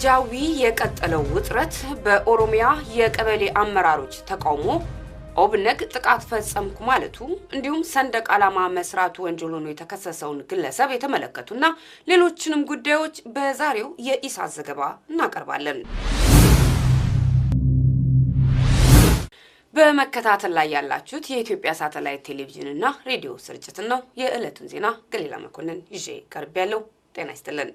በጃዊ የቀጠለው ውጥረት በኦሮሚያ የቀበሌ አመራሮች ተቃውሞ ኦብነግ ጥቃት ፈጸምኩ ማለቱ እንዲሁም ሰንደቅ ዓላማ መስራቱ ወንጀል ሆኖ የተከሰሰውን ግለሰብ የተመለከቱና ሌሎችንም ጉዳዮች በዛሬው የኢሳት ዘገባ እናቀርባለን። በመከታተል ላይ ያላችሁት የኢትዮጵያ ሳተላይት ቴሌቪዥን እና ሬዲዮ ስርጭት ነው። የዕለቱን ዜና ገሊላ መኮንን ይዤ ቀርቤያለሁ። ጤና ይስጥልን።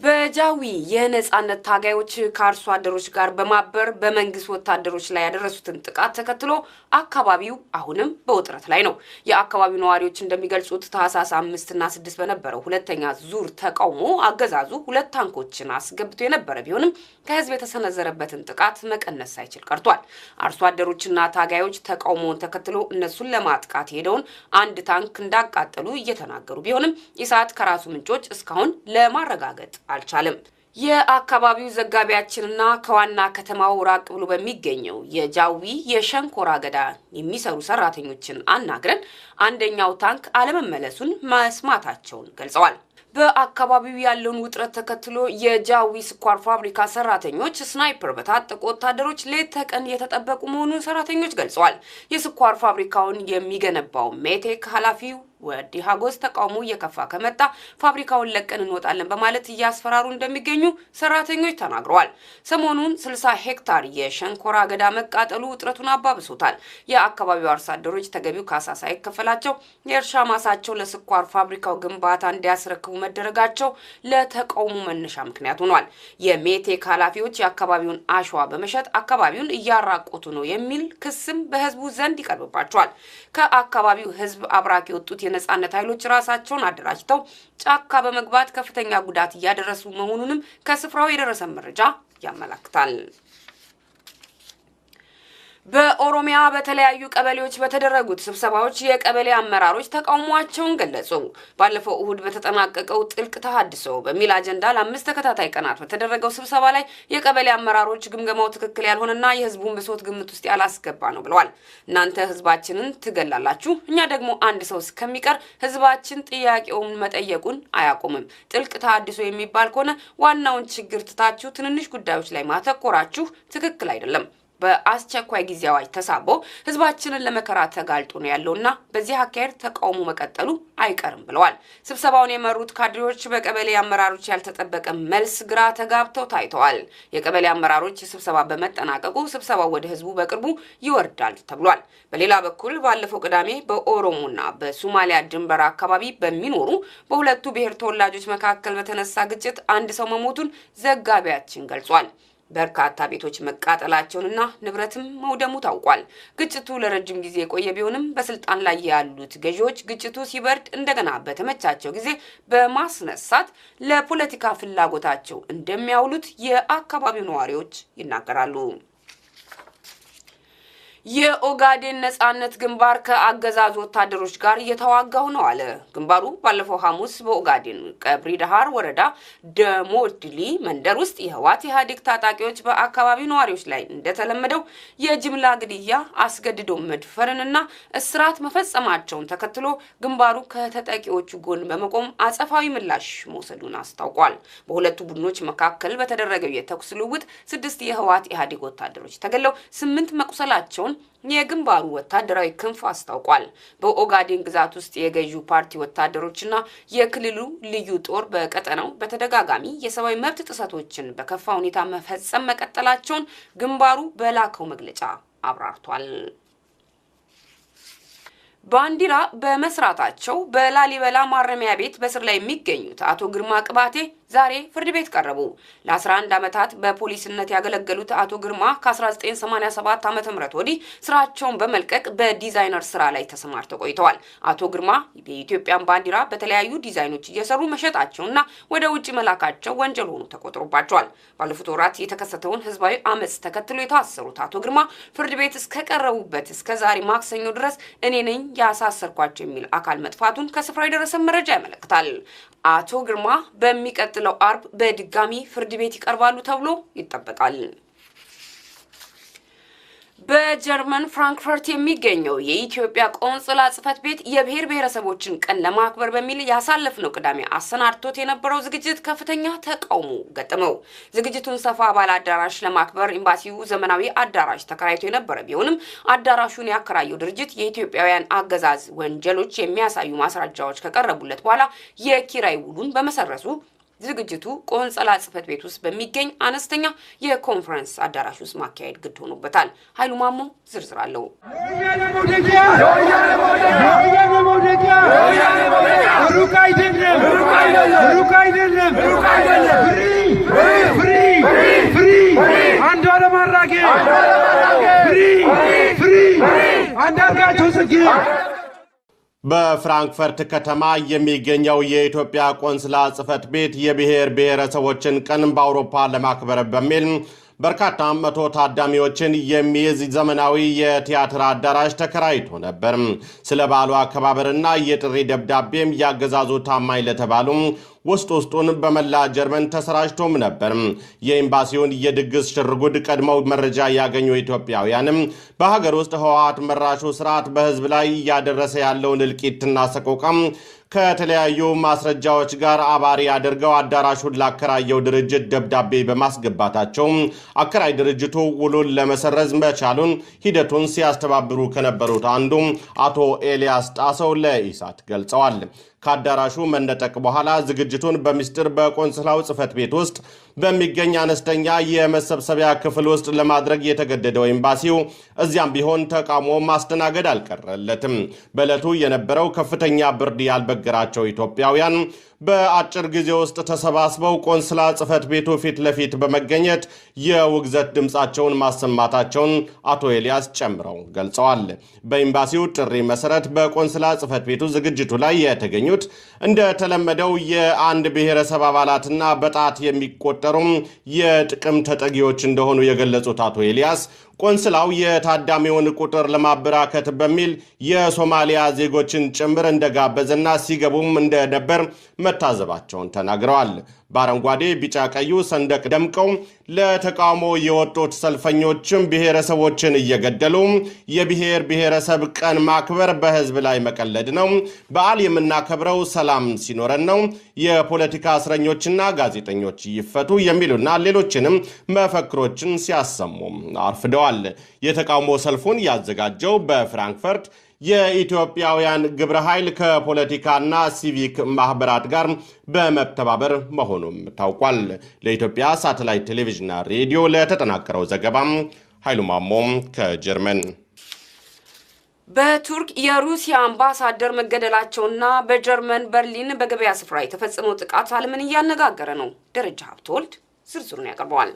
በጃዊ የነጻነት ታጋዮች ከአርሶ አደሮች ጋር በማበር በመንግስት ወታደሮች ላይ ያደረሱትን ጥቃት ተከትሎ አካባቢው አሁንም በውጥረት ላይ ነው። የአካባቢው ነዋሪዎች እንደሚገልጹት ታህሳስ 5 እና 6 በነበረው ሁለተኛ ዙር ተቃውሞ አገዛዙ 2 ታንኮችን አስገብቶ የነበረ ቢሆንም ከህዝብ የተሰነዘረበትን ጥቃት መቀነስ ሳይችል ቀርቷል። አርሶ አደሮችና ታጋዮች ተቃውሞውን ተከትሎ እነሱን ለማጥቃት ሄደውን አንድ ታንክ እንዳቃጠሉ እየተናገሩ ቢሆንም ኢሳት ከራሱ ምንጮች እስካሁን ለማረጋገጥ አልቻለም። የአካባቢው ዘጋቢያችንና ከዋና ከተማው ራቅ ብሎ በሚገኘው የጃዊ የሸንኮራ አገዳ የሚሰሩ ሰራተኞችን አናግረን አንደኛው ታንክ አለመመለሱን መስማታቸውን ገልጸዋል። በአካባቢው ያለውን ውጥረት ተከትሎ የጃዊ ስኳር ፋብሪካ ሰራተኞች ስናይፐር በታጠቁ ወታደሮች ሌት ተቀን የተጠበቁ መሆኑን ሰራተኞች ገልጸዋል። የስኳር ፋብሪካውን የሚገነባው ሜቴክ ኃላፊው ወዲ ሀጎስ ተቃውሞ እየከፋ ከመጣ ፋብሪካውን ለቀን እንወጣለን በማለት እያስፈራሩ እንደሚገኙ ሰራተኞች ተናግረዋል። ሰሞኑን 60 ሄክታር የሸንኮራ አገዳ መቃጠሉ ውጥረቱን አባብሶታል። የአካባቢው አርሶ አደሮች ተገቢው ካሳ ሳይከፈላቸው የእርሻ ማሳቸው ለስኳር ፋብሪካው ግንባታ እንዲያስረክቡ መደረጋቸው ለተቃውሞ መነሻ ምክንያት ሆኗል። የሜቴክ ኃላፊዎች የአካባቢውን አሸዋ በመሸጥ አካባቢውን እያራቆቱ ነው የሚል ክስም በህዝቡ ዘንድ ይቀርብባቸዋል። ከአካባቢው ህዝብ አብራክ የወጡት የነጻነት ኃይሎች ራሳቸውን አደራጅተው ጫካ በመግባት ከፍተኛ ጉዳት እያደረሱ መሆኑንም ከስፍራው የደረሰ መረጃ ያመለክታል። በኦሮሚያ በተለያዩ ቀበሌዎች በተደረጉት ስብሰባዎች የቀበሌ አመራሮች ተቃውሟቸውን ገለጹ። ባለፈው እሁድ በተጠናቀቀው ጥልቅ ተሐድሶ በሚል አጀንዳ ለ5 ተከታታይ ቀናት በተደረገው ስብሰባ ላይ የቀበሌ አመራሮች ግምገማው ትክክል ያልሆነና የህዝቡን ብሶት ግምት ውስጥ ያላስገባ ነው ብለዋል። እናንተ ህዝባችንን ትገላላችሁ፣ እኛ ደግሞ አንድ ሰው እስከሚቀር ህዝባችን ጥያቄውን መጠየቁን አያቆምም። ጥልቅ ተሐድሶ የሚባል ከሆነ ዋናውን ችግር ትታችሁ ትንንሽ ጉዳዮች ላይ ማተኮራችሁ ትክክል አይደለም። በአስቸኳይ ጊዜ አዋጅ ተሳቦ ህዝባችንን ለመከራ ተጋልጦ ነው ያለውና በዚህ አካሄድ ተቃውሞ መቀጠሉ አይቀርም ብለዋል። ስብሰባውን የመሩት ካድሬዎች በቀበሌ አመራሮች ያልተጠበቀ መልስ ግራ ተጋብተው ታይተዋል። የቀበሌ አመራሮች ስብሰባ በመጠናቀቁ ስብሰባው ወደ ህዝቡ በቅርቡ ይወርዳል ተብሏል። በሌላ በኩል ባለፈው ቅዳሜ በኦሮሞና በሶማሊያ ድንበር አካባቢ በሚኖሩ በሁለቱ ብሔር ተወላጆች መካከል በተነሳ ግጭት አንድ ሰው መሞቱን ዘጋቢያችን ገልጿል። በርካታ ቤቶች መቃጠላቸውንና ንብረትም መውደሙ ታውቋል። ግጭቱ ለረጅም ጊዜ የቆየ ቢሆንም በስልጣን ላይ ያሉት ገዢዎች ግጭቱ ሲበርድ እንደገና በተመቻቸው ጊዜ በማስነሳት ለፖለቲካ ፍላጎታቸው እንደሚያውሉት የአካባቢው ነዋሪዎች ይናገራሉ። የኦጋዴን ነጻነት ግንባር ከአገዛዙ ወታደሮች ጋር እየተዋጋው ነው አለ። ግንባሩ ባለፈው ሐሙስ በኦጋዴን ቀብሪ ዳሃር ወረዳ ደሞድሊ መንደር ውስጥ የህዋት ኢህአዴግ ታጣቂዎች በአካባቢው ነዋሪዎች ላይ እንደተለመደው የጅምላ ግድያ፣ አስገድዶ መድፈርንና እስራት መፈጸማቸውን ተከትሎ ግንባሩ ከተጠቂዎቹ ጎን በመቆም አጸፋዊ ምላሽ መውሰዱን አስታውቋል። በሁለቱ ቡድኖች መካከል በተደረገው የተኩስ ልውውጥ 6 የህዋት ኢህአዴግ ወታደሮች ተገለው 8 መቁሰላቸውን የግንባሩ ወታደራዊ ክንፍ አስታውቋል። በኦጋዴን ግዛት ውስጥ የገዢው ፓርቲ ወታደሮችና የክልሉ ልዩ ጦር በቀጠናው በተደጋጋሚ የሰብአዊ መብት ጥሰቶችን በከፋ ሁኔታ መፈጸም መቀጠላቸውን ግንባሩ በላከው መግለጫ አብራርቷል። ባንዲራ በመስራታቸው በላሊበላ ማረሚያ ቤት በስር ላይ የሚገኙት አቶ ግርማ ቅባቴ ዛሬ ፍርድ ቤት ቀረቡ። ለ11 ዓመታት በፖሊስነት ያገለገሉት አቶ ግርማ ከ1987 ዓ.ም ወዲህ ስራቸውን በመልቀቅ በዲዛይነር ስራ ላይ ተሰማርተው ቆይተዋል። አቶ ግርማ የኢትዮጵያን ባንዲራ በተለያዩ ዲዛይኖች እየሰሩ መሸጣቸውና ወደ ውጪ መላካቸው ወንጀል ሆኖ ተቆጥሮባቸዋል። ባለፉት ወራት የተከሰተውን ህዝባዊ አመጽ ተከትሎ የታሰሩት አቶ ግርማ ፍርድ ቤት እስከቀረቡበት እስከ ዛሬ ማክሰኞ ድረስ እኔ ነኝ ያሳሰርኳቸው የሚል አካል መጥፋቱን ከስፍራው የደረሰ መረጃ ያመለክታል። አቶ ግርማ በሚቀጥለው አርብ በድጋሚ ፍርድ ቤት ይቀርባሉ ተብሎ ይጠበቃል። በጀርመን ፍራንክፈርት የሚገኘው የኢትዮጵያ ቆንስላ ጽሕፈት ቤት የብሔር ብሔረሰቦችን ቀን ለማክበር በሚል ያሳለፍነው ቅዳሜ አሰናድቶት የነበረው ዝግጅት ከፍተኛ ተቃውሞ ገጠመው። ዝግጅቱን ሰፋ ባለ አዳራሽ ለማክበር ኤምባሲው ዘመናዊ አዳራሽ ተከራይቶ የነበረ ቢሆንም አዳራሹን ያከራየው ድርጅት የኢትዮጵያውያን አገዛዝ ወንጀሎች የሚያሳዩ ማስረጃዎች ከቀረቡለት በኋላ የኪራይ ውሉን በመሰረዙ ዝግጅቱ ቆንስላ ጽሕፈት ቤት ውስጥ በሚገኝ አነስተኛ የኮንፈረንስ አዳራሽ ውስጥ ማካሄድ ግድ ሆኖበታል። ኃይሉ ማሞ ዝርዝር አለው። በፍራንክፈርት ከተማ የሚገኘው የኢትዮጵያ ቆንስላ ጽሕፈት ቤት የብሔር ብሔረሰቦችን ቀን በአውሮፓ ለማክበር በሚል በርካታ መቶ ታዳሚዎችን የሚይዝ ዘመናዊ የቲያትር አዳራሽ ተከራይቶ ነበር። ስለ በዓሉ አከባበርና የጥሪ ደብዳቤም ያገዛዙ ታማኝ ለተባሉ ውስጡን በመላ ጀርመን ተሰራጭቶም ነበር። የኤምባሲውን የድግስ ሽርጉድ ቀድመው መረጃ ያገኙ ኢትዮጵያውያንም በሀገር ውስጥ ህወሓት መራሹ ስርዓት በህዝብ ላይ እያደረሰ ያለውን እልቂትና ሰቆቃም ከተለያዩ ማስረጃዎች ጋር አባሪ አድርገው አዳራሹን ላከራየው ድርጅት ደብዳቤ በማስገባታቸው አከራይ ድርጅቱ ውሉን ለመሰረዝ መቻሉን ሂደቱን ሲያስተባብሩ ከነበሩት አንዱ አቶ ኤልያስ ጣሰው ለኢሳት ገልጸዋል። ከአዳራሹ መነጠቅ በኋላ ዝግጅቱን በሚስጥር በቆንስላው ጽሕፈት ቤት ውስጥ በሚገኝ አነስተኛ የመሰብሰቢያ ክፍል ውስጥ ለማድረግ የተገደደው ኤምባሲው እዚያም ቢሆን ተቃውሞ ማስተናገድ አልቀረለትም። በዕለቱ የነበረው ከፍተኛ ብርድ ያልበገራቸው ኢትዮጵያውያን በአጭር ጊዜ ውስጥ ተሰባስበው ቆንስላ ጽሕፈት ቤቱ ፊት ለፊት በመገኘት የውግዘት ድምፃቸውን ማሰማታቸውን አቶ ኤልያስ ጨምረው ገልጸዋል። በኤምባሲው ጥሪ መሰረት በቆንስላ ጽሕፈት ቤቱ ዝግጅቱ ላይ የተገኙት እንደተለመደው የአንድ ብሔረሰብ አባላትና በጣት የሚቆጠሩ የጥቅም ተጠጊዎች እንደሆኑ የገለጹት አቶ ኤልያስ ቆንስላው የታዳሚውን ቁጥር ለማበራከት በሚል የሶማሊያ ዜጎችን ጭምር እንደጋበዘና ሲገቡም እንደነበር መታዘባቸውን ተናግረዋል። በአረንጓዴ ቢጫ ቀዩ ሰንደቅ ደምቀው ለተቃውሞ የወጡት ሰልፈኞችም ብሔረሰቦችን እየገደሉ የብሔር ብሔረሰብ ቀን ማክበር በህዝብ ላይ መቀለድ ነው፣ በዓል የምናከብረው ሰላም ሲኖረን ነው፣ የፖለቲካ እስረኞችና ጋዜጠኞች ይፈቱ የሚሉና ሌሎችንም መፈክሮችን ሲያሰሙ አርፍደዋል። የተቃውሞ ሰልፉን ያዘጋጀው በፍራንክፈርት የኢትዮጵያውያን ግብረ ኃይል ከፖለቲካና ሲቪክ ማህበራት ጋር በመተባበር መሆኑም ታውቋል። ለኢትዮጵያ ሳተላይት ቴሌቪዥንና ሬዲዮ ለተጠናቀረው ዘገባም ኃይሉ ማሞም ከጀርመን። በቱርክ የሩሲያ አምባሳደር መገደላቸውና በጀርመን በርሊን በገበያ ስፍራ የተፈጸመው ጥቃት ዓለምን እያነጋገረ ነው። ደረጃ ሀብተወልድ ዝርዝሩን ያቀርበዋል።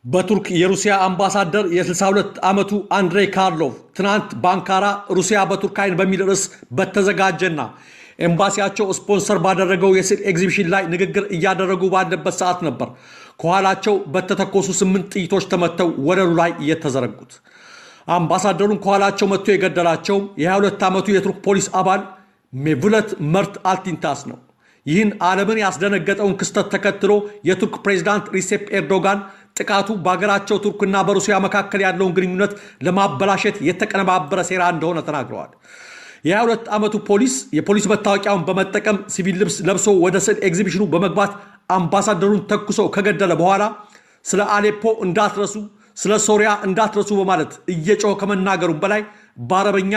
በቱርክ የሩሲያ አምባሳደር የ62 ዓመቱ አንድሬይ ካርሎቭ ትናንት በአንካራ ሩሲያ በቱርክ አይን በሚል ርዕስ በተዘጋጀና ኤምባሲያቸው ስፖንሰር ባደረገው የስዕል ኤግዚቢሽን ላይ ንግግር እያደረጉ ባለበት ሰዓት ነበር ከኋላቸው በተተኮሱ 8 ጥይቶች ተመተው ወለሉ ላይ እየተዘረጉት። አምባሳደሩን ከኋላቸው መጥቶ የገደላቸው የ22 ዓመቱ የቱርክ ፖሊስ አባል ሜቭለት መርት አልቲንታስ ነው። ይህን ዓለምን ያስደነገጠውን ክስተት ተከትሎ የቱርክ ፕሬዝዳንት ሪሴፕ ኤርዶጋን ጥቃቱ በሀገራቸው ቱርክና በሩሲያ መካከል ያለውን ግንኙነት ለማበላሸት የተቀነባበረ ሴራ እንደሆነ ተናግረዋል። የ22 ዓመቱ ፖሊስ የፖሊስ መታወቂያውን በመጠቀም ሲቪል ልብስ ለብሶ ወደ ስዕል ኤግዚቢሽኑ በመግባት አምባሳደሩን ተኩሶ ከገደለ በኋላ ስለ አሌፖ እንዳትረሱ፣ ስለ ሶሪያ እንዳትረሱ በማለት እየጮኸ ከመናገሩም በላይ በአረበኛ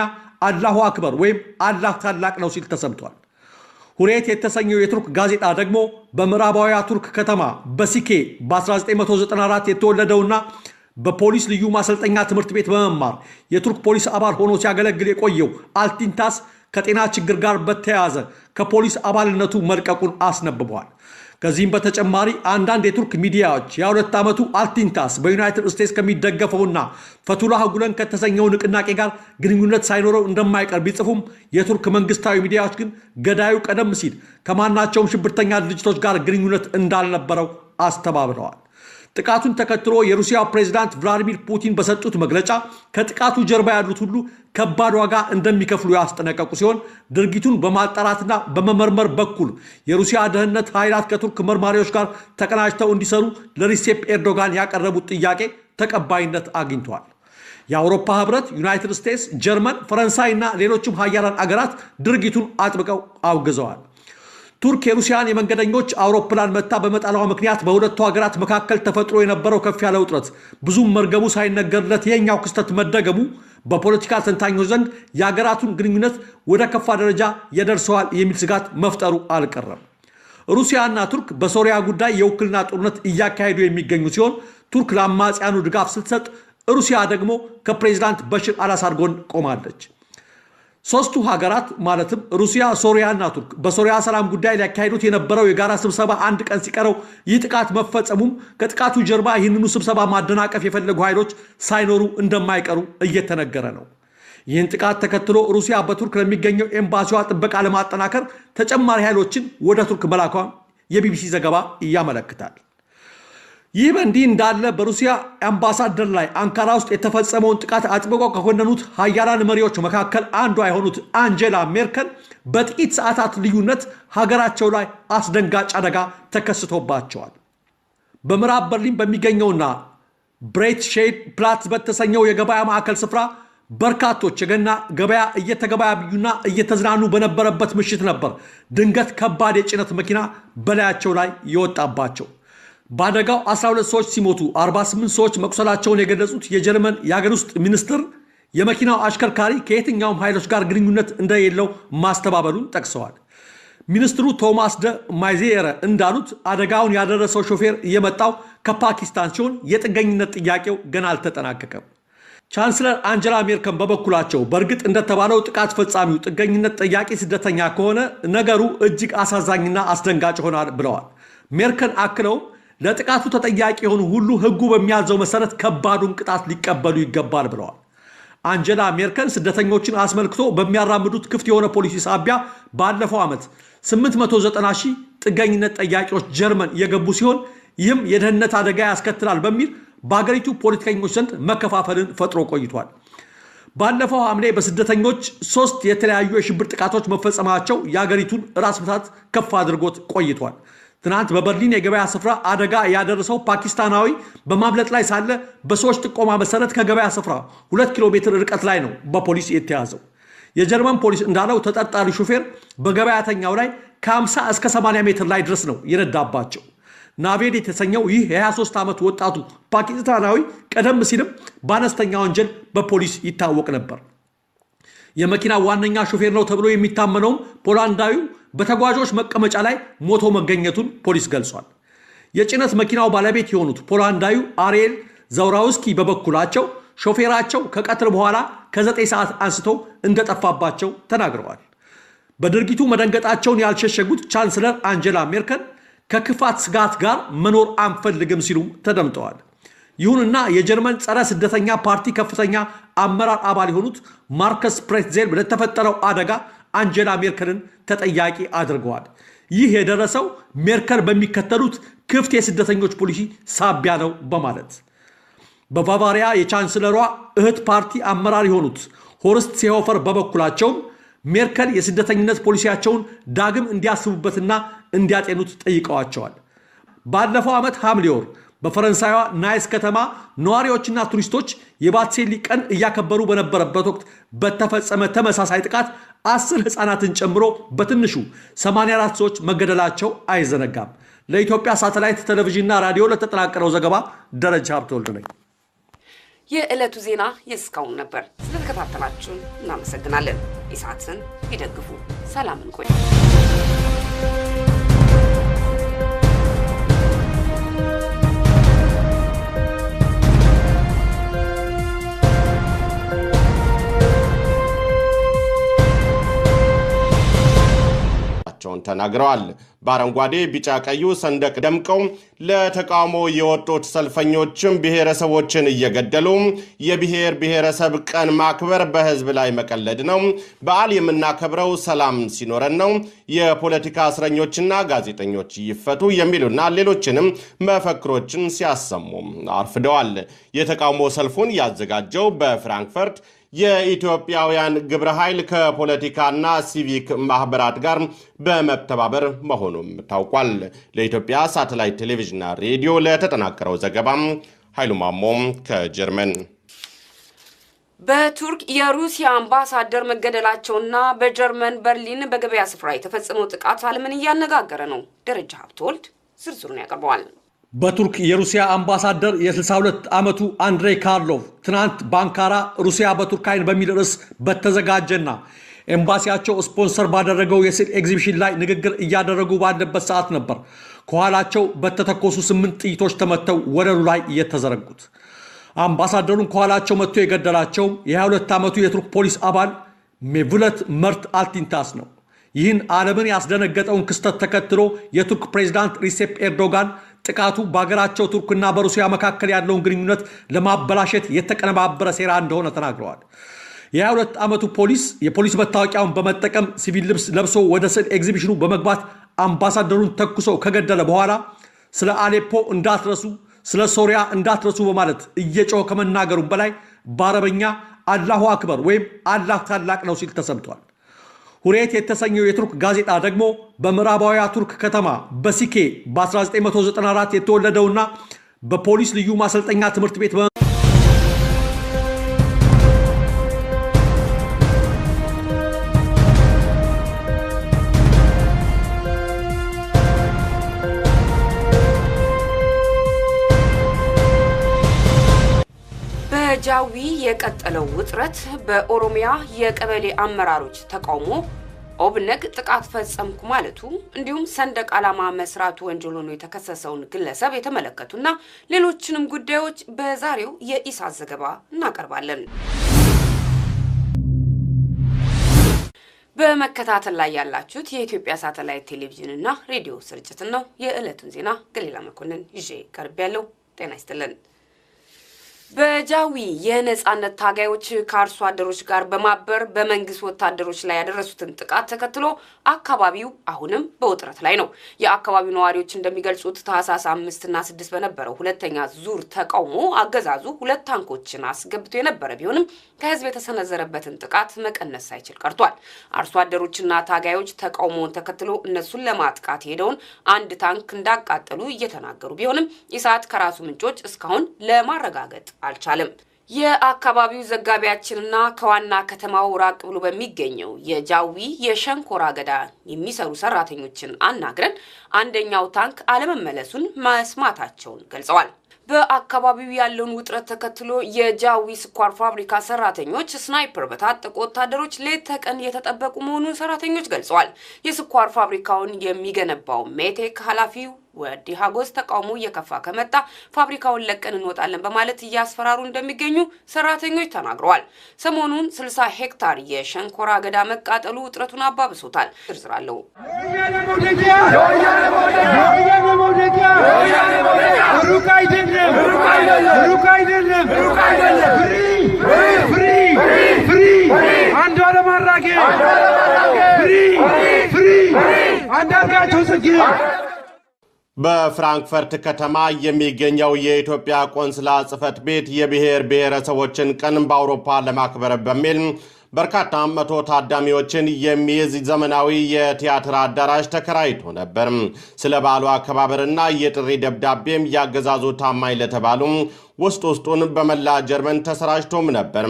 አላሁ አክበር ወይም አላህ ታላቅ ነው ሲል ተሰምቷል። ሁሬት የተሰኘው የቱርክ ጋዜጣ ደግሞ በምዕራባዊያ ቱርክ ከተማ በሲኬ በ1994 የተወለደውና በፖሊስ ልዩ ማሰልጠኛ ትምህርት ቤት በመማር የቱርክ ፖሊስ አባል ሆኖ ሲያገለግል የቆየው አልቲንታስ ከጤና ችግር ጋር በተያያዘ ከፖሊስ አባልነቱ መልቀቁን አስነብበዋል። ከዚህም በተጨማሪ አንዳንድ የቱርክ ሚዲያዎች የ2 ዓመቱ አልቲንታስ በዩናይትድ ስቴትስ ከሚደገፈውና ፈቱላህ ጉለን ከተሰኘው ንቅናቄ ጋር ግንኙነት ሳይኖረው እንደማይቀር ቢጽፉም የቱርክ መንግስታዊ ሚዲያዎች ግን ገዳዩ ቀደም ሲል ከማናቸውም ሽብርተኛ ድርጅቶች ጋር ግንኙነት እንዳልነበረው አስተባብለዋል። ጥቃቱን ተከትሎ የሩሲያው ፕሬዝዳንት ቭላዲሚር ፑቲን በሰጡት መግለጫ ከጥቃቱ ጀርባ ያሉት ሁሉ ከባድ ዋጋ እንደሚከፍሉ ያስጠነቀቁ ሲሆን ድርጊቱን በማጣራትና በመመርመር በኩል የሩሲያ ደህንነት ኃይላት ከቱርክ መርማሪዎች ጋር ተቀናጅተው እንዲሰሩ ለሪሴፕ ኤርዶጋን ያቀረቡት ጥያቄ ተቀባይነት አግኝቷል። የአውሮፓ ህብረት፣ ዩናይትድ ስቴትስ፣ ጀርመን፣ ፈረንሳይና ሌሎችም ሀያላን አገራት ድርጊቱን አጥብቀው አውግዘዋል። ቱርክ የሩሲያን የመንገደኞች አውሮፕላን መታ በመጣሏ ምክንያት በሁለቱ ሀገራት መካከል ተፈጥሮ የነበረው ከፍ ያለ ውጥረት ብዙም መርገሙ ሳይነገርለት የኛው ክስተት መደገሙ በፖለቲካ ተንታኞች ዘንድ የሀገራቱን ግንኙነት ወደ ከፋ ደረጃ ያደርሰዋል የሚል ስጋት መፍጠሩ አልቀረም። ሩሲያና ቱርክ በሶሪያ ጉዳይ የውክልና ጦርነት እያካሄዱ የሚገኙ ሲሆን ቱርክ ለአማጽያኑ ድጋፍ ስትሰጥ ሩሲያ ደግሞ ከፕሬዝዳንት በሽር አልአሳድ ጎን ቆማለች። ሶስቱ ሀገራት ማለትም ሩሲያ፣ ሶሪያና ቱርክ በሶሪያ ሰላም ጉዳይ ሊያካሂዱት የነበረው የጋራ ስብሰባ አንድ ቀን ሲቀረው ይህ ጥቃት መፈጸሙም ከጥቃቱ ጀርባ ይህንኑ ስብሰባ ማደናቀፍ የፈለጉ ኃይሎች ሳይኖሩ እንደማይቀሩ እየተነገረ ነው። ይህን ጥቃት ተከትሎ ሩሲያ በቱርክ ለሚገኘው ኤምባሲዋ ጥበቃ ለማጠናከር ተጨማሪ ኃይሎችን ወደ ቱርክ መላኳን የቢቢሲ ዘገባ ያመለክታል። ይህ በእንዲህ እንዳለ በሩሲያ አምባሳደር ላይ አንካራ ውስጥ የተፈጸመውን ጥቃት አጥብቀው ከኮነኑት ሀያላን መሪዎች መካከል አንዷ የሆኑት አንጀላ ሜርከል በጥቂት ሰዓታት ልዩነት ሀገራቸው ላይ አስደንጋጭ አደጋ ተከስቶባቸዋል። በምዕራብ በርሊን በሚገኘውና ብሬት ሼድ ፕላትስ በተሰኘው የገበያ ማዕከል ስፍራ በርካቶች የገና ገበያ እየተገበያዩና እየተዝናኑ በነበረበት ምሽት ነበር ድንገት ከባድ የጭነት መኪና በላያቸው ላይ የወጣባቸው። በአደጋው 12 ሰዎች ሲሞቱ 48 ሰዎች መቁሰላቸውን የገለጹት የጀርመን የሀገር ውስጥ ሚኒስትር የመኪናው አሽከርካሪ ከየትኛውም ኃይሎች ጋር ግንኙነት እንደሌለው ማስተባበሉን ጠቅሰዋል። ሚኒስትሩ ቶማስ ደ ማይዜረ እንዳሉት አደጋውን ያደረሰው ሾፌር የመጣው ከፓኪስታን ሲሆን የጥገኝነት ጥያቄው ገና አልተጠናቀቀም። ቻንስለር አንጀላ ሜርከል በበኩላቸው በእርግጥ እንደተባለው ጥቃት ፈጻሚው ጥገኝነት ጠያቂ ስደተኛ ከሆነ ነገሩ እጅግ አሳዛኝና አስደንጋጭ ሆኗል ብለዋል። ሜርከል አክለውም ለጥቃቱ ተጠያቂ የሆኑ ሁሉ ሕጉ በሚያዘው መሰረት ከባዱን ቅጣት ሊቀበሉ ይገባል ብለዋል። አንጀላ ሜርከል ስደተኞችን አስመልክቶ በሚያራምዱት ክፍት የሆነ ፖሊሲ ሳቢያ ባለፈው ዓመት 890 ሺህ ጥገኝነት ጠያቂዎች ጀርመን የገቡ ሲሆን ይህም የደህንነት አደጋ ያስከትላል በሚል በአገሪቱ ፖለቲከኞች ዘንድ መከፋፈልን ፈጥሮ ቆይቷል። ባለፈው ሐምሌ በስደተኞች 3 የተለያዩ የሽብር ጥቃቶች መፈጸማቸው የአገሪቱን ራስ ምታት ከፍ አድርጎት ቆይቷል። ትናንት በበርሊን የገበያ ስፍራ አደጋ ያደረሰው ፓኪስታናዊ በማምለጥ ላይ ሳለ በሰዎች ጥቆማ መሰረት ከገበያ ስፍራ 2 ኪሎ ሜትር ርቀት ላይ ነው በፖሊስ የተያዘው። የጀርመን ፖሊስ እንዳለው ተጠርጣሪ ሹፌር በገበያተኛው ላይ ከ50 እስከ 80 ሜትር ላይ ድረስ ነው የነዳባቸው። ናቬድ የተሰኘው ይህ የ23 ዓመት ወጣቱ ፓኪስታናዊ ቀደም ሲልም በአነስተኛ ወንጀል በፖሊስ ይታወቅ ነበር። የመኪና ዋነኛ ሹፌር ነው ተብሎ የሚታመነውም ፖላንዳዊው በተጓዦች መቀመጫ ላይ ሞቶ መገኘቱን ፖሊስ ገልጿል። የጭነት መኪናው ባለቤት የሆኑት ፖላንዳዊው አሪኤል ዘውራውስኪ በበኩላቸው ሾፌራቸው ከቀትር በኋላ ከ9 ሰዓት አንስተው እንደጠፋባቸው ተናግረዋል። በድርጊቱ መደንገጣቸውን ያልሸሸጉት ቻንስለር አንጀላ ሜርከል ከክፋት ስጋት ጋር መኖር አንፈልግም ሲሉም ተደምጠዋል። ይሁንና የጀርመን ጸረ ስደተኛ ፓርቲ ከፍተኛ አመራር አባል የሆኑት ማርከስ ፕሬትዜል ለተፈጠረው አደጋ አንጀላ ሜርከልን ተጠያቂ አድርገዋል። ይህ የደረሰው ሜርከል በሚከተሉት ክፍት የስደተኞች ፖሊሲ ሳቢያ ነው በማለት በባቫሪያ የቻንስለሯ እህት ፓርቲ አመራር የሆኑት ሆርስት ሴሆፈር በበኩላቸውም ሜርከል የስደተኝነት ፖሊሲያቸውን ዳግም እንዲያስቡበትና እንዲያጤኑት ጠይቀዋቸዋል። ባለፈው ዓመት ሐምሌ ወር በፈረንሳይዋ ናይስ ከተማ ነዋሪዎችና ቱሪስቶች የባትሴሊ ቀን እያከበሩ በነበረበት ወቅት በተፈጸመ ተመሳሳይ ጥቃት 10 ሕፃናትን ጨምሮ በትንሹ 84 ሰዎች መገደላቸው አይዘነጋም። ለኢትዮጵያ ሳተላይት ቴሌቪዥንና ራዲዮ ለተጠናቀረው ዘገባ ደረጃ ሀብተወልድ ነኝ። የዕለቱ ዜና የእስካሁን ነበር። ስለተከታተላችሁን እናመሰግናለን። ኢሳትን ይደግፉ። ሰላምን ቆዩ። ተናግረዋል። በአረንጓዴ ቢጫ ቀዩ ሰንደቅ ደምቀው ለተቃውሞ የወጡት ሰልፈኞችም ብሔረሰቦችን እየገደሉ የብሔር ብሔረሰብ ቀን ማክበር በህዝብ ላይ መቀለድ ነው፣ በዓል የምናከብረው ሰላም ሲኖረን ነው፣ የፖለቲካ እስረኞችና ጋዜጠኞች ይፈቱ የሚሉና ሌሎችንም መፈክሮችን ሲያሰሙ አርፍደዋል። የተቃውሞ ሰልፉን ያዘጋጀው በፍራንክፈርት የኢትዮጵያውያን ግብረ ኃይል ከፖለቲካና ሲቪክ ማህበራት ጋር በመተባበር መሆኑም ታውቋል። ለኢትዮጵያ ሳተላይት ቴሌቪዥንና ሬዲዮ ለተጠናቀረው ዘገባም ኃይሉ ማሞ ከጀርመን። በቱርክ የሩሲያ አምባሳደር መገደላቸውና በጀርመን በርሊን በገበያ ስፍራ የተፈጸመው ጥቃት ዓለምን እያነጋገረ ነው። ደረጃ ሀብተወልድ ዝርዝሩን ያቀርበዋል። በቱርክ የሩሲያ አምባሳደር የ62 ዓመቱ አንድሬይ ካርሎቭ ትናንት በአንካራ ሩሲያ በቱርክ አይን በሚል ርዕስ በተዘጋጀና ኤምባሲያቸው ስፖንሰር ባደረገው የስዕል ኤግዚቢሽን ላይ ንግግር እያደረጉ ባለበት ሰዓት ነበር ከኋላቸው በተተኮሱ 8 ጥይቶች ተመተው ወለሉ ላይ የተዘረጉት። አምባሳደሩን ከኋላቸው መጥቶ የገደላቸው የ22 ዓመቱ የቱርክ ፖሊስ አባል ሜቭለት መርት አልቲንታስ ነው። ይህን ዓለምን ያስደነገጠውን ክስተት ተከትሎ የቱርክ ፕሬዝዳንት ሪሴፕ ኤርዶጋን ጥቃቱ በሀገራቸው ቱርክና በሩሲያ መካከል ያለውን ግንኙነት ለማበላሸት የተቀነባበረ ሴራ እንደሆነ ተናግረዋል። የ22 ዓመቱ የፖሊስ መታወቂያውን በመጠቀም ሲቪል ልብስ ለብሶ ወደ ስዕል ኤግዚቢሽኑ በመግባት አምባሳደሩን ተኩሶ ከገደለ በኋላ ስለ አሌፖ እንዳትረሱ፣ ስለ ሶሪያ እንዳትረሱ በማለት እየጮኸ ከመናገሩም በላይ በአረበኛ አላሁ አክበር ወይም አላህ ታላቅ ነው ሲል ተሰምቷል። ሁሬት የተሰኘው የቱርክ ጋዜጣ ደግሞ በምዕራባዊ ቱርክ ከተማ በሲኬ በ1994 የተወለደውና በፖሊስ ልዩ ማሰልጠኛ ትምህርት ቤት በጃዊ የቀጠለው ውጥረት በኦሮሚያ የቀበሌ አመራሮች ተቃውሞ ኦብነግ ጥቃት ፈጸምኩ ማለቱ እንዲሁም ሰንደቅ ዓላማ መስራቱ ወንጀል ሆኖ የተከሰሰውን ግለሰብ የተመለከቱና ሌሎችንም ጉዳዮች በዛሬው የኢሳት ዘገባ እናቀርባለን። በመከታተል ላይ ያላችሁት የኢትዮጵያ ሳተላይት ቴሌቪዥን እና ሬዲዮ ስርጭትን ነው። የዕለቱን ዜና ገሊላ መኮንን ይዤ ቀርቤያለሁ። ጤና ይስጥልን። በጃዊ የነጻነት ታጋዮች ከአርሶ አደሮች ጋር በማበር በመንግስት ወታደሮች ላይ ያደረሱትን ጥቃት ተከትሎ አካባቢው አሁንም በውጥረት ላይ ነው። የአካባቢው ነዋሪዎች እንደሚገልጹት ታህሳስ 5 እና 6 በነበረው ሁለተኛ ዙር ተቃውሞ አገዛዙ 2 ታንኮችን አስገብቶ የነበረ ቢሆንም ከህዝብ የተሰነዘረበትን ጥቃት መቀነስ ሳይችል ቀርቷል። አርሶ አደሮችና ታጋዮች ተቃውሞውን ተከትሎ እነሱን ለማጥቃት ሄደውን 1 ታንክ እንዳቃጠሉ እየተናገሩ ቢሆንም ኢሳት ከራሱ ምንጮች እስካሁን ለማረጋገጥ አልቻለም። የአካባቢው ዘጋቢያችንና ከዋና ከተማው ራቅ ብሎ በሚገኘው የጃዊ የሸንኮራ አገዳ የሚሰሩ ሰራተኞችን አናግረን አንደኛው ታንክ አለመመለሱን መስማታቸውን ገልጸዋል። በአካባቢው ያለውን ውጥረት ተከትሎ የጃዊ ስኳር ፋብሪካ ሰራተኞች ስናይፐር በታጠቁ ወታደሮች ሌት ተቀን የተጠበቁ መሆኑን ሰራተኞች ገልጸዋል። የስኳር ፋብሪካውን የሚገነባው ሜቴክ ኃላፊው ወዲ ሀጎስ ተቃውሞ እየከፋ ከመጣ ፋብሪካውን ለቀን እንወጣለን በማለት እያስፈራሩ እንደሚገኙ ሰራተኞች ተናግረዋል። ሰሞኑን 60 ሄክታር የሸንኮራ አገዳ መቃጠሉ ውጥረቱን አባብሶታል። ዝርዝራለሁ። በፍራንክፈርት ከተማ የሚገኘው የኢትዮጵያ ቆንስላ ጽሕፈት ቤት የብሔር ብሔረሰቦችን ቀን በአውሮፓ ለማክበር በሚል በርካታ መቶ ታዳሚዎችን የሚይዝ ዘመናዊ የቲያትር አዳራሽ ተከራይቶ ነበር። ስለ በዓሉ አከባበርና የጥሪ ደብዳቤም ያገዛዙ ታማኝ ለተባሉ ውስጡን በመላ ጀርመን ተሰራጭቶም ነበር።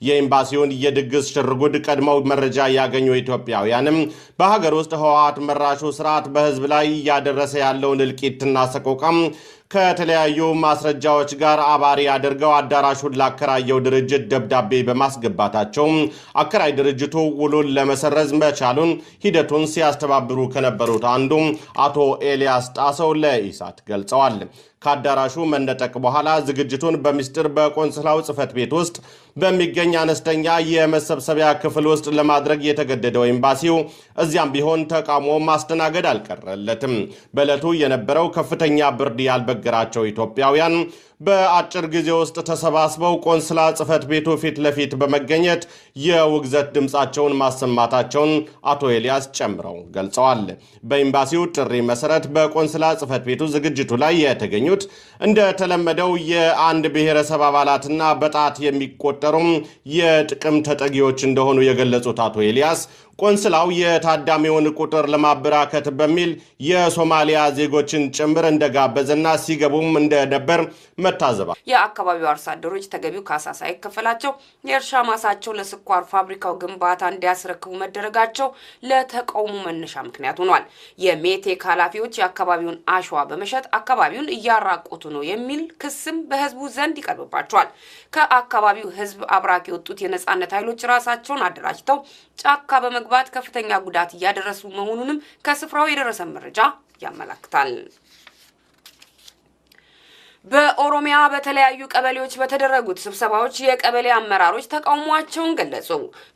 የኤምባሲውን የድግስ ሽርጉድ ቀድመው መረጃ ያገኙ ኢትዮጵያውያንም በሀገር ውስጥ ህወሓት መራሹ ስርዓት በህዝብ ላይ እያደረሰ ያለውን እልቂትና ሰቆቃም ከተለያዩ ማስረጃዎች ጋር አባሪ አድርገው አዳራሹን ላከራየው ድርጅት ደብዳቤ በማስገባታቸው አከራይ ድርጅቱ ውሉን ለመሰረዝ መቻሉን ሂደቱን ሲያስተባብሩ ከነበሩት አንዱ አቶ ኤልያስ ጣሰው ለኢሳት ገልጸዋል። ከአዳራሹ መነጠቅ በኋላ ዝግጅቱን በሚስጥር በቆንስላው ጽሕፈት ቤት ውስጥ በሚገኝ አነስተኛ የመሰብሰቢያ ክፍል ውስጥ ለማድረግ የተገደደው ኤምባሲው እዚያም ቢሆን ተቃውሞ ማስተናገድ አልቀረለትም። በዕለቱ የነበረው ከፍተኛ ብርድ ያልበገራቸው ኢትዮጵያውያን በአጭር ጊዜ ውስጥ ተሰባስበው ቆንስላ ጽሕፈት ቤቱ ፊት ለፊት በመገኘት የውግዘት ድምፃቸውን ማሰማታቸውን አቶ ኤልያስ ጨምረው ገልጸዋል። በኤምባሲው ጥሪ መሰረት በቆንስላ ጽሕፈት ቤቱ ዝግጅቱ ላይ የተገኙት እንደተለመደው የአንድ ብሔረሰብ አባላትና በጣት የሚቆጠሩ የጥቅም ተጠጊዎች እንደሆኑ የገለጹት አቶ ኤልያስ ቆንስላው የታዳሚውን ቁጥር ለማበራከት በሚል የሶማሊያ ዜጎችን ጭምር እንደጋበዘና ሲገቡም እንደነበር መታዘባ የአካባቢው አርሶ አደሮች ተገቢው ካሳ ሳይከፈላቸው የእርሻ ማሳቸው ለስኳር ፋብሪካው ግንባታ እንዲያስረክቡ መደረጋቸው ለተቃውሞ መነሻ ምክንያት ሆኗል። የሜቴክ ኃላፊዎች የአካባቢውን አሸዋ በመሸጥ አካባቢውን እያራቆቱ ነው የሚል ክስም በህዝቡ ዘንድ ይቀርብባቸዋል። ከአካባቢው ህዝብ አብራክ የወጡት የነጻነት ኃይሎች ራሳቸውን አደራጅተው ጫካ በመግባት ከፍተኛ ጉዳት እያደረሱ መሆኑንም ከስፍራው የደረሰ መረጃ ያመለክታል። በኦሮሚያ በተለያዩ ቀበሌዎች በተደረጉት ስብሰባዎች የቀበሌ አመራሮች ተቃውሟቸውን ገለጹ።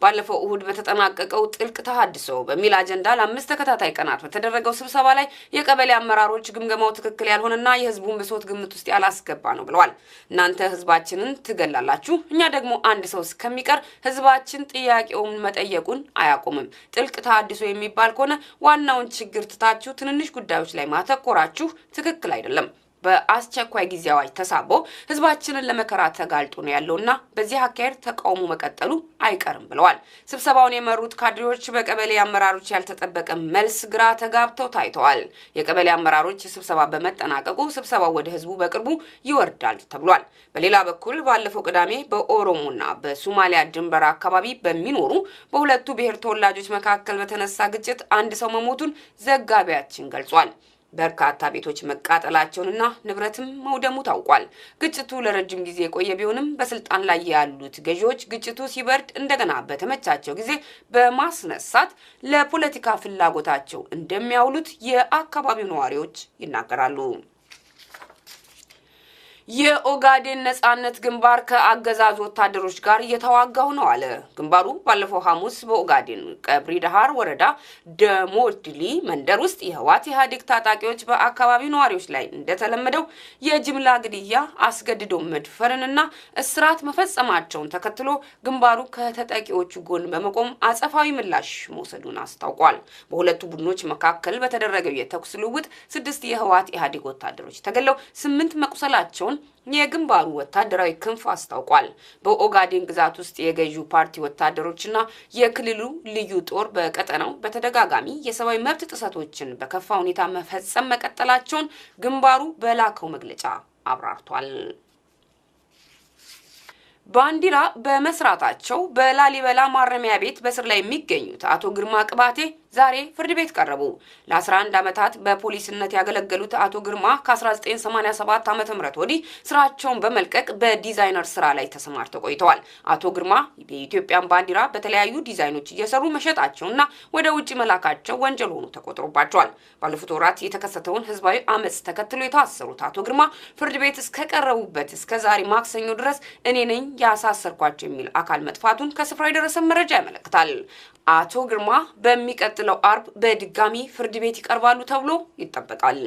ባለፈው እሁድ በተጠናቀቀው ጥልቅ ተሐድሶ በሚል አጀንዳ ለ5 ተከታታይ ቀናት በተደረገው ስብሰባ ላይ የቀበሌ አመራሮች ግምገማው ትክክል ያልሆነና የህዝቡን ብሶት ግምት ውስጥ ያላስገባ ነው ብለዋል። እናንተ ህዝባችንን ትገላላችሁ፣ እኛ ደግሞ አንድ ሰው እስከሚቀር ህዝባችን ጥያቄውን መጠየቁን አያቆምም። ጥልቅ ተሐድሶ የሚባል ከሆነ ዋናውን ችግር ትታችሁ ትንንሽ ጉዳዮች ላይ ማተኮራችሁ ትክክል አይደለም። በአስቸኳይ ጊዜ አዋጅ ተሳቦ ህዝባችንን ለመከራ ተጋልጦ ነው ያለውና በዚህ አካሄድ ተቃውሞ መቀጠሉ አይቀርም ብለዋል። ስብሰባውን የመሩት ካድሬዎች በቀበሌ አመራሮች ያልተጠበቀ መልስ ግራ ተጋብተው ታይተዋል። የቀበሌ አመራሮች ስብሰባ በመጠናቀቁ ስብሰባው ወደ ህዝቡ በቅርቡ ይወርዳል ተብሏል። በሌላ በኩል ባለፈው ቅዳሜ በኦሮሞና በሶማሊያ ድንበር አካባቢ በሚኖሩ በሁለቱ ብሔር ተወላጆች መካከል በተነሳ ግጭት አንድ ሰው መሞቱን ዘጋቢያችን ገልጿል። በርካታ ቤቶች መቃጠላቸውንና ንብረትም መውደሙ ታውቋል። ግጭቱ ለረጅም ጊዜ የቆየ ቢሆንም በስልጣን ላይ ያሉት ገዢዎች ግጭቱ ሲበርድ እንደገና በተመቻቸው ጊዜ በማስነሳት ለፖለቲካ ፍላጎታቸው እንደሚያውሉት የአካባቢው ነዋሪዎች ይናገራሉ። የኦጋዴን ነጻነት ግንባር ከአገዛዝ ወታደሮች ጋር እየተዋጋው ነው አለ። ግንባሩ ባለፈው ሐሙስ በኦጋዴን ቀብሪ ዳሃር ወረዳ ደሞድሊ መንደር ውስጥ የህዋት ኢህአዴግ ታጣቂዎች በአካባቢው ነዋሪዎች ላይ እንደተለመደው የጅምላ ግድያ፣ አስገድዶ መድፈርንና እስራት መፈጸማቸውን ተከትሎ ግንባሩ ከተጠቂዎቹ ጎን በመቆም አጸፋዊ ምላሽ መውሰዱን አስታውቋል። በሁለቱ ቡድኖች መካከል በተደረገው የተኩስ ልውውጥ 6 የህዋት ኢህአዴግ ወታደሮች ተገለው 8 መቁሰላቸውን የግንባሩ ወታደራዊ ክንፍ አስታውቋል። በኦጋዴን ግዛት ውስጥ የገዢው ፓርቲ ወታደሮችና የክልሉ ልዩ ጦር በቀጠናው በተደጋጋሚ የሰብአዊ መብት ጥሰቶችን በከፋ ሁኔታ መፈጸም መቀጠላቸውን ግንባሩ በላከው መግለጫ አብራርቷል። ባንዲራ በመስራታቸው በላሊበላ ማረሚያ ቤት በስር ላይ የሚገኙት አቶ ግርማ ቅባቴ ዛሬ ፍርድ ቤት ቀረቡ። ለ11 ዓመታት በፖሊስነት ያገለገሉት አቶ ግርማ ከ1987 ዓ.ም ወዲህ ስራቸውን በመልቀቅ በዲዛይነር ስራ ላይ ተሰማርተው ቆይተዋል። አቶ ግርማ የኢትዮጵያን ባንዲራ በተለያዩ ዲዛይኖች እየሰሩ መሸጣቸውና ወደ ውጭ መላካቸው ወንጀል ሆኖ ተቆጥሮባቸዋል። ባለፉት ወራት የተከሰተውን ህዝባዊ አመጽ ተከትሎ የታሰሩት አቶ ግርማ ፍርድ ቤት እስከቀረቡበት እስከ ዛሬ ማክሰኞ ድረስ እኔ ነኝ ያሳሰርኳቸው የሚል አካል መጥፋቱን ከስፍራው የደረሰ መረጃ ያመለክታል። አቶ ግርማ በሚቀጥለው አርብ በድጋሚ ፍርድ ቤት ይቀርባሉ ተብሎ ይጠበቃል።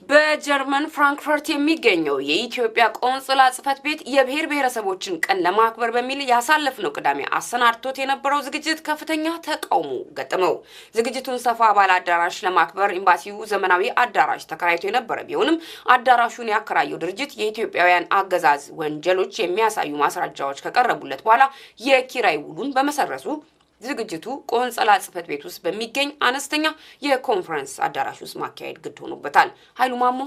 በጀርመን ፍራንክፈርት የሚገኘው የኢትዮጵያ ቆንስላ ጽሕፈት ቤት የብሔር ብሔረሰቦችን ቀን ለማክበር በሚል ያሳለፍነው ቅዳሜ አሰናድቶት የነበረው ዝግጅት ከፍተኛ ተቃውሞ ገጠመው። ዝግጅቱን ሰፋ ባለ አዳራሽ ለማክበር ኤምባሲው ዘመናዊ አዳራሽ ተከራይቶ የነበረ ቢሆንም አዳራሹን ያከራየው ድርጅት የኢትዮጵያውያን አገዛዝ ወንጀሎች የሚያሳዩ ማስረጃዎች ከቀረቡለት በኋላ የኪራይ ውሉን በመሰረዙ ዝግጅቱ ቆንስላ ጽሕፈት ቤት ውስጥ በሚገኝ አነስተኛ የኮንፈረንስ አዳራሽ ውስጥ ማካሄድ ግድ ሆኖበታል። ኃይሉ ማሞ